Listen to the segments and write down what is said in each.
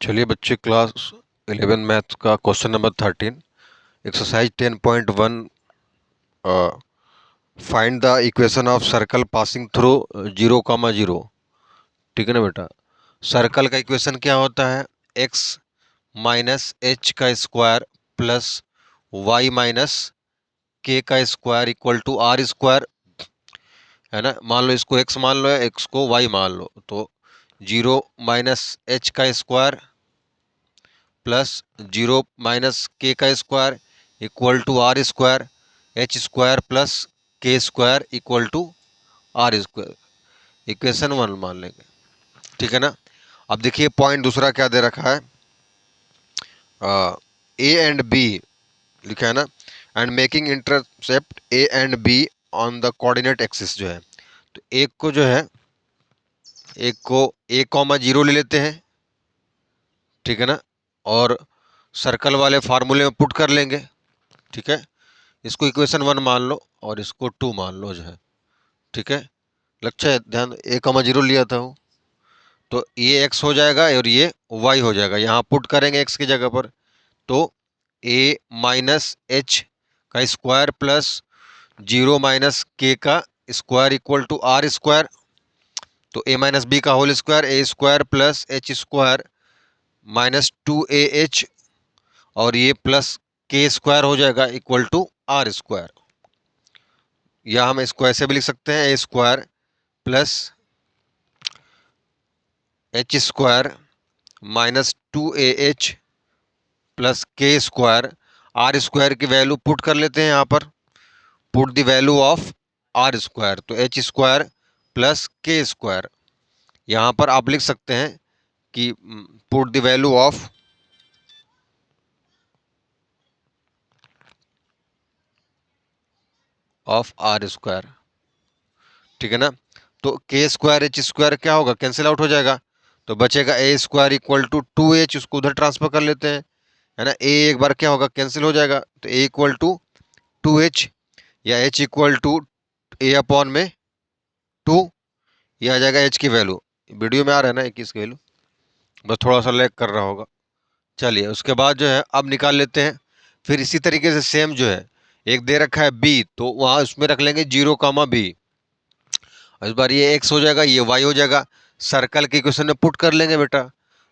चलिए बच्चे, class 11 maths का question number 13, exercise 10.1। Find the equation of circle passing through 0,0। ठीक है ना बेटा। सर्कल का इक्वेशन क्या होता है? x माइनस एच का square plus Y minus K का square equal to R square, है ना। मान लो इसको x मान लो या x को y मान लो, तो 0 माइनस एच का स्क्वायर प्लस 0 माइनस के का square equal to R square, H square plus K square equal to R square. Equation 1 मान लेंगे। ठीक है ना। अब देखिए पॉइंट दूसरा क्या दे रखा है, ए एंड बी लिखा है ना, and making intercept A and be on the coordinate axis जो है। तो एक को ए कॉमा 0 ले लेते हैं, ठीक है ना, और सर्कल वाले फार्मूले में पुट कर लेंगे। ठीक है। इसको इक्वेशन 1 मान लो और इसको 2 मान लो जो है। ठीक है। लक्ष्य ध्यान, ए कॉमा 0 लिया था वो, तो ये x हो जाएगा और ये y हो जाएगा। यहाँ पुट करेंगे x की जगह पर, तो a माइनस एच का स्क्वायर प्लस 0 माइनस के का square equal to R square. तो a माइनस बी का whole square, A square plus H square minus 2ah, और ये प्लस के स्क्वायर हो जाएगा इक्वल टू आर स्क्वायर। या हम इसको ऐसे भी लिख सकते हैं, A square plus H square minus 2ah plus K square. R square की वैल्यू पुट कर लेते हैं यहाँ पर, put the value of R square, तो H square plus K square. यहाँ पर आप लिख सकते हैं कि put the value of R square. ठीक है ना। तो के स्क्वायर एच स्क्वायर क्या होगा, कैंसिल आउट हो जाएगा, तो बचेगा ए स्क्वायर इक्वल टू 2h, उसको उधर ट्रांसफर कर लेते हैं, है ना। ए एक बार क्या होगा, कैंसिल हो जाएगा, तो ए इक्वल टू 2h, या h equal to A upon में 2, ये आ जाएगा h की वैल्यू। वीडियो में आ रहा है ना 21 की वैल्यू, बस थोड़ा सा लैग कर रहा होगा। चलिए उसके बाद जो है अब निकाल लेते हैं। फिर इसी तरीके से सेम जो है, एक दे रखा है b, तो वहाँ उसमें रख लेंगे 0,b। इस बार ये x हो जाएगा, ये y हो जाएगा। सर्कल के इक्वेशन में पुट कर लेंगे बेटा,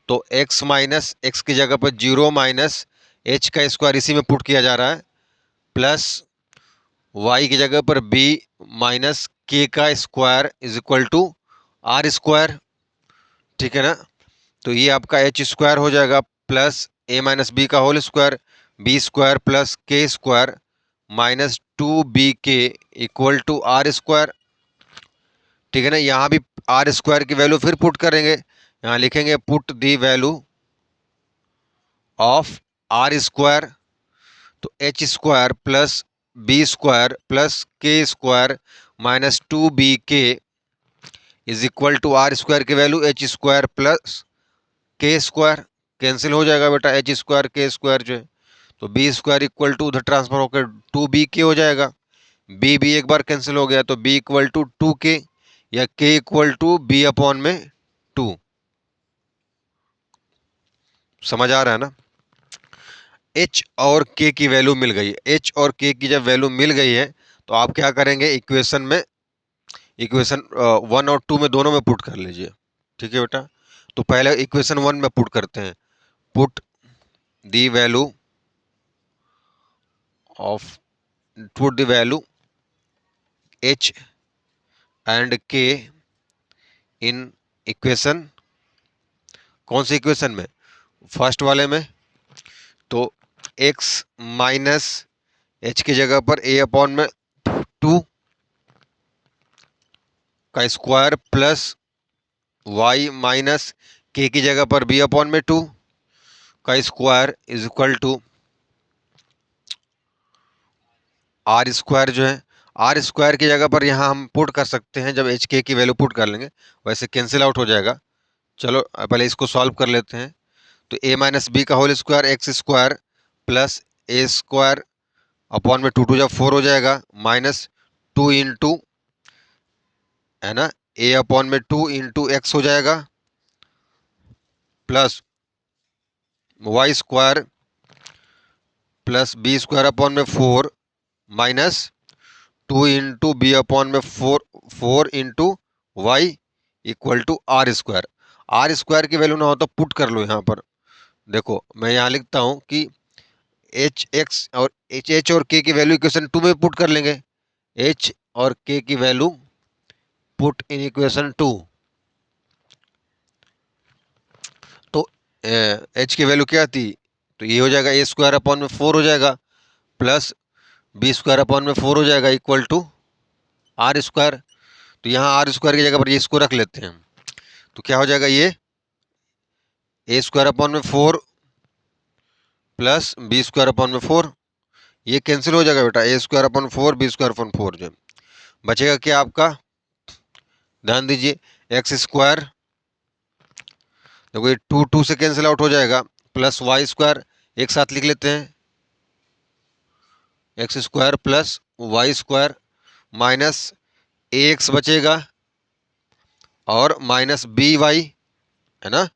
तो x माइनस एक्स की जगह पर 0 माइनस एच का स्क्वायर इसी में पुट किया जा रहा है, प्लस y की जगह पर b माइनस के का square is equal to R square. ठीक है ना। तो ये आपका एच स्क्वायर हो जाएगा प्लस ए माइनस बी का whole square, B square plus K square minus 2bk equal to R square. ठीक है ना। यहाँ भी आर स्क्वायर की वैल्यू फिर पुट करेंगे, यहाँ लिखेंगे put the value of R square, तो H square plus B square plus K square minus 2bk is equal to R square की value H square plus K square. Cancel हो जाएगा बेटा एच स्क्वायर के square जो है, तो B square equal to उधर ट्रांसफर होकर 2bk हो जाएगा। बी एक बार कैंसिल हो गया, तो बी इक्वल टू 2k, या k equal to B upon में 2। समझ आ रहा है ना। h और k की वैल्यू मिल गई है। h और k की जब वैल्यू मिल गई है, तो आप क्या करेंगे, इक्वेशन 1 और 2 में दोनों में पुट कर लीजिए। ठीक है बेटा। तो पहले इक्वेशन 1 में पुट करते हैं, put the value of put the value h and k in equation, कौन सी इक्वेशन में, फर्स्ट वाले में। तो x माइनस एच की जगह पर a अपॉन में 2 का स्क्वायर प्लस y माइनस के की जगह पर b अपॉन में 2 का square is equal to R square जो है। आर स्क्वायर की जगह पर यहाँ हम पुट कर सकते हैं, जब एच के की वैल्यू पुट कर लेंगे, वैसे कैंसिल आउट हो जाएगा। चलो पहले इसको सॉल्व कर लेते हैं। तो a माइनस बी का whole square X square plus A square upon में 2 जब 4 हो जाएगा, माइनस 2 इंटू, है ना, a अपॉन में 2 इंटू एक्स हो जाएगा, plus Y square plus B square upon में 4 माइनस 2 इंटू बी अपॉन में 4 into Y equal to R square. R square की वैल्यू ना हो तो पुट कर लो यहाँ पर। देखो मैं यहाँ लिखता हूँ कि एच एक्स और एच और के की वैल्यू इक्वेशन 2 में पुट कर लेंगे। एच और के की वैल्यू पुट इन इक्वेशन 2। तो एच की वैल्यू क्या थी, तो ये हो जाएगा ए स्क्वायर अपॉन में 4 हो जाएगा प्लस बी स्क्वायर अपॉन में 4 हो जाएगा इक्वल टू आर स्क्वायर। तो यहाँ आर स्क्वायर की जगह पर ये इसको रख लेते हैं। तो क्या हो जाएगा, ये ए स्क्वायर अपॉन में 4 प्लस बी स्क्वायर अपॉन में 4, ये कैंसिल हो जाएगा बेटा। A square upon 4 B square upon 4 जो बचेगा क्या आपका, ध्यान दीजिए, एक्स स्क्वायर, देखो ये 2 से कैंसिल आउट हो जाएगा, प्लस वाई स्क्वायर एक साथ लिख लेते हैं, X square plus Y square minus A X बचेगा और माइनस बी वाई, है ना,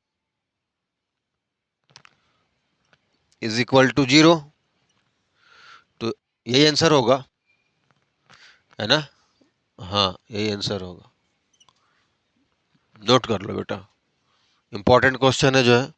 इज इक्वल टू 0। तो यही आंसर होगा, है ना। हाँ यही आंसर होगा, नोट कर लो बेटा, इंपॉर्टेंट क्वेश्चन है जो है।